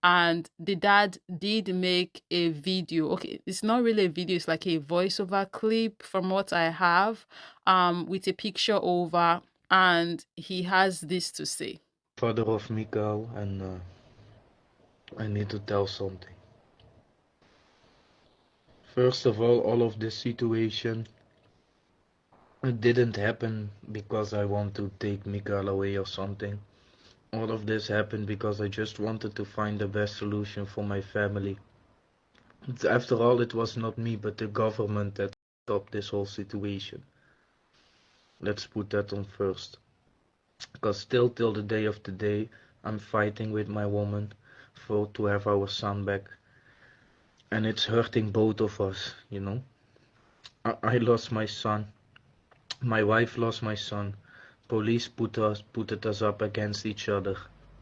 and the dad did make a video. Okay, it's not really a video, it's like a voiceover clip from what I have, with a picture over, and he has this to say. Father of Mikael, and I need to tell something. First of all of this situation, it didn't happen because I want to take Mikael away or something. All of this happened because I just wanted to find the best solution for my family. After all, it was not me, but the government that stopped this whole situation. Let's put that on first. Because still till the day of today, I'm fighting with my woman for to have our son back. And it's hurting both of us, you know. I lost my son. My wife lost my son. Police put us up against each other.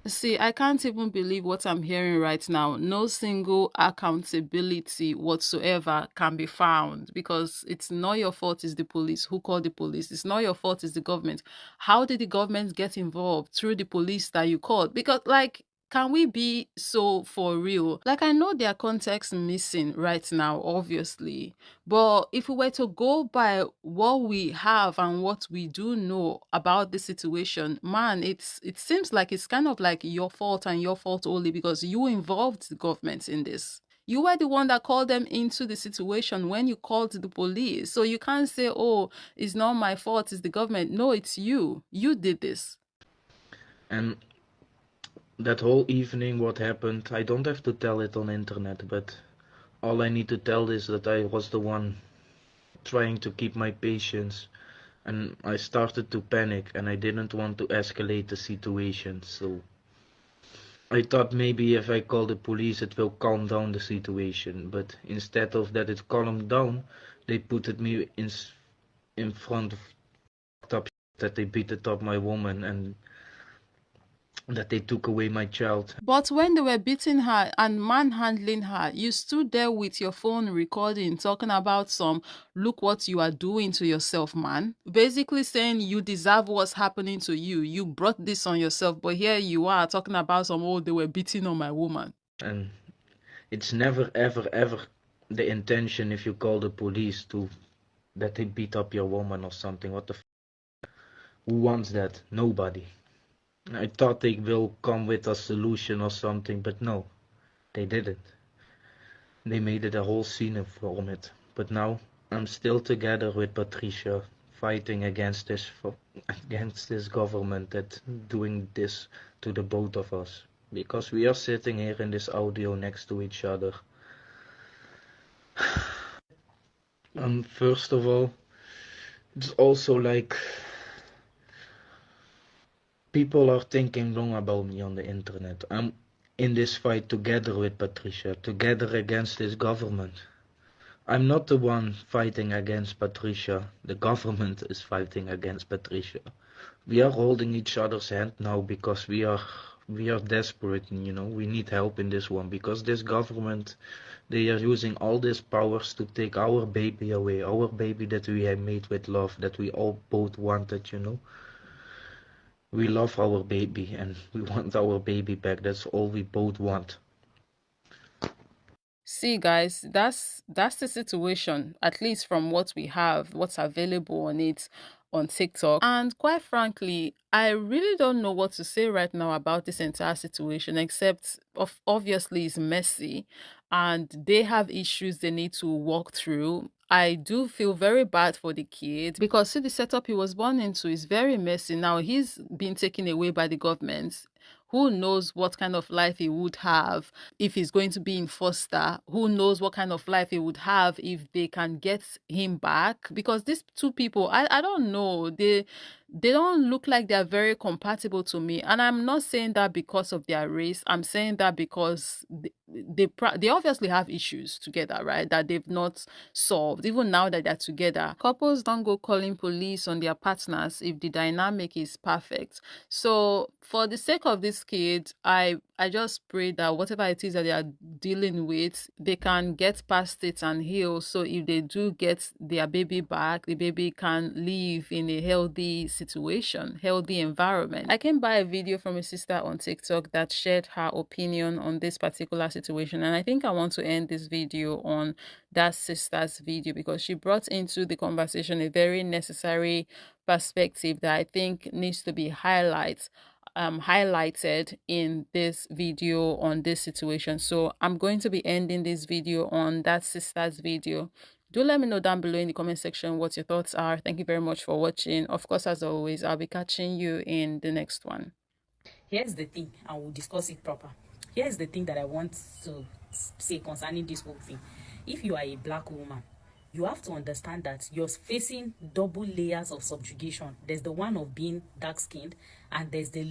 See, I can't even believe what I'm hearing right now. No single accountability whatsoever can be found because it's not your fault, it's the police. Who called the police? It's not your fault, it's the government. How did the government get involved? Through the police that you called? Because, like, can we be so for real? Like, I know there are context missing right now, obviously, but if we were to go by what we have and what we do know about the situation, man, it seems like it's kind of like your fault and your fault only because you involved the government in this. You were the one that called them into the situation when you called the police. So you can't say, oh, it's not my fault, it's the government. No, it's you. You did this. And that whole evening, what happened, I don't have to tell it on internet, but all I need to tell is that I was the one trying to keep my patience, and I started to panic, and I didn't want to escalate the situation, so I thought maybe if I call the police it will calm down the situation, but instead of that it calmed down, they put it me in front of top that they beat up my woman and that they took away my child. But when they were beating her and manhandling her, you stood there with your phone recording, talking about some, look what you are doing to yourself, man. Basically saying you deserve what's happening to you. You brought this on yourself, but here you are talking about some, oh, they were beating on my woman. And it's never ever ever the intention if you call the police to that they beat up your woman or something. What the who wants that? Nobody. I thought they will come with a solution or something, but no, they didn't. They made it a whole scene from it. But now I'm still together with Patricia, fighting against this government that doing this to the both of us. Because we are sitting here in this audio next to each other. First of all, it's also like people are thinking wrong about me on the internet. I'm in this fight together with Patricia, together against this government. I'm not the one fighting against Patricia. The government is fighting against Patricia. We are holding each other's hand now because we are desperate, you know. We need help in this one because this government, they are using all these powers to take our baby away, our baby that we have made with love, that we all both wanted, you know. We love our baby and we want our baby back. That's all we both want. See, guys, that's the situation, at least from what we have, what's available on it on TikTok. And quite frankly, I really don't know what to say right now about this entire situation, except obviously it's messy and they have issues they need to walk through. I do feel very bad for the kid because see the setup he was born into is very messy. Now he's been taken away by the government. Who knows what kind of life he would have if he's going to be in foster? Who knows what kind of life he would have if they can get him back? Because these two people, I don't know. They don't look like they're very compatible to me. And I'm not saying that because of their race. I'm saying that because they obviously have issues together, right? That they've not solved. Even now that they're together. Couples don't go calling police on their partners if the dynamic is perfect. So for the sake of this kid, I just pray that whatever it is that they are dealing with, they can get past it and heal. So if they do get their baby back, the baby can live in a healthy situation, healthy environment. I came by a video from a sister on TikTok that shared her opinion on this particular situation. And I think I want to end this video on that sister's video because she brought into the conversation a very necessary perspective that I think needs to be highlighted in this video on this situation. So I'm going to be ending this video on that sister's video. Do let me know down below in the comment section what your thoughts are. Thank you very much for watching. Of course, as always, I'll be catching you in the next one. Here's the thing, and we'll discuss it proper. Here's the thing that I want to say concerning this whole thing. If you are a black woman, you have to understand that you're facing double layers of subjugation. There's the one of being dark-skinned, and there's this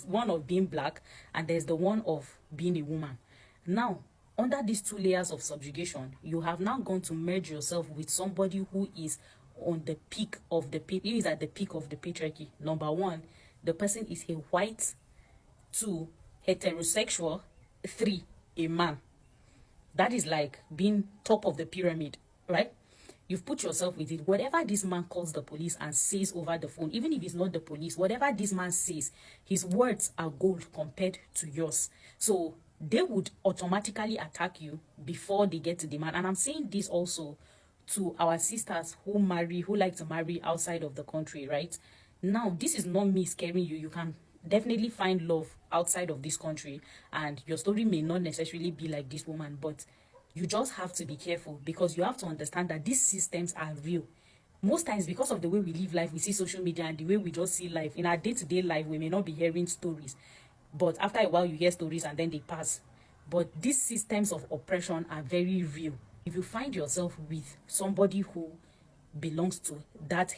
one of being black, and there's the one of being a woman. Now, under these two layers of subjugation, you have now gone to merge yourself with somebody who is on the peak of the who is at the peak of the patriarchy. Number one, the person is a white. 2, heterosexual. 3, a man. That is like being top of the pyramid, right? You've put yourself with it. Whatever this man calls the police and says over the phone, even if it's not the police, whatever this man says, his words are gold compared to yours. So they would automatically attack you before they get to the man. And I'm saying this also to our sisters who like to marry outside of the country, right? Now, this is not me scaring you. You can definitely find love outside of this country, and your story may not necessarily be like this woman, but you just have to be careful because you have to understand that these systems are real. Most times, because of the way we live life, we see social media and the way we just see life in our day-to-day life, we may not be hearing stories, but after a while you hear stories and then they pass. But these systems of oppression are very real. If you find yourself with somebody who belongs to that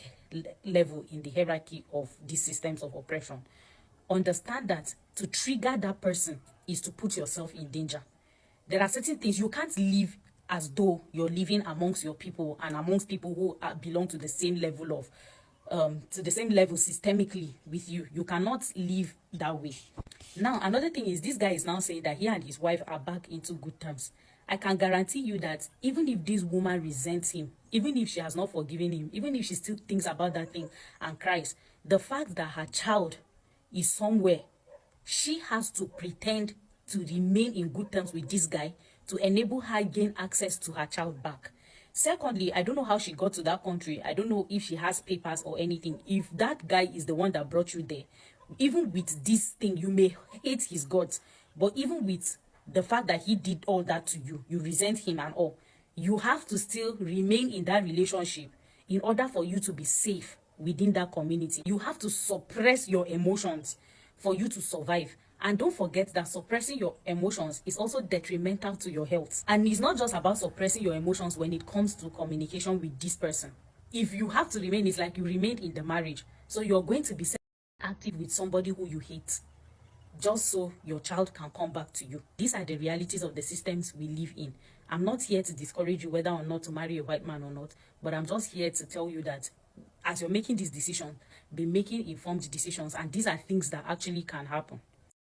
level in the hierarchy of these systems of oppression, understand that to trigger that person is to put yourself in danger. There are certain things you can't live as though you're living amongst your people and amongst people who belong to the same level of systemically with you. You cannot live that way. Now, another thing is this guy is now saying that he and his wife are back into good terms. I can guarantee you that even if this woman resents him, even if she has not forgiven him, even if she still thinks about that thing and cries, the fact that her child is somewhere, she has to pretend to remain in good terms with this guy to enable her gain access to her child back. Secondly, I don't know how she got to that country. I don't know if she has papers or anything. If that guy is the one that brought you there, even with this thing, you may hate his guts, but even with the fact that he did all that to you, you resent him and all, you have to still remain in that relationship in order for you to be safe within that community. You have to suppress your emotions for you to survive. And don't forget that suppressing your emotions is also detrimental to your health. And it's not just about suppressing your emotions when it comes to communication with this person. If you have to remain, it's like you remained in the marriage. So you're going to be active with somebody who you hate, just so your child can come back to you. These are the realities of the systems we live in. I'm not here to discourage you whether or not to marry a white man or not, but I'm just here to tell you that as you're making this decision, be making informed decisions, and these are things that actually can happen.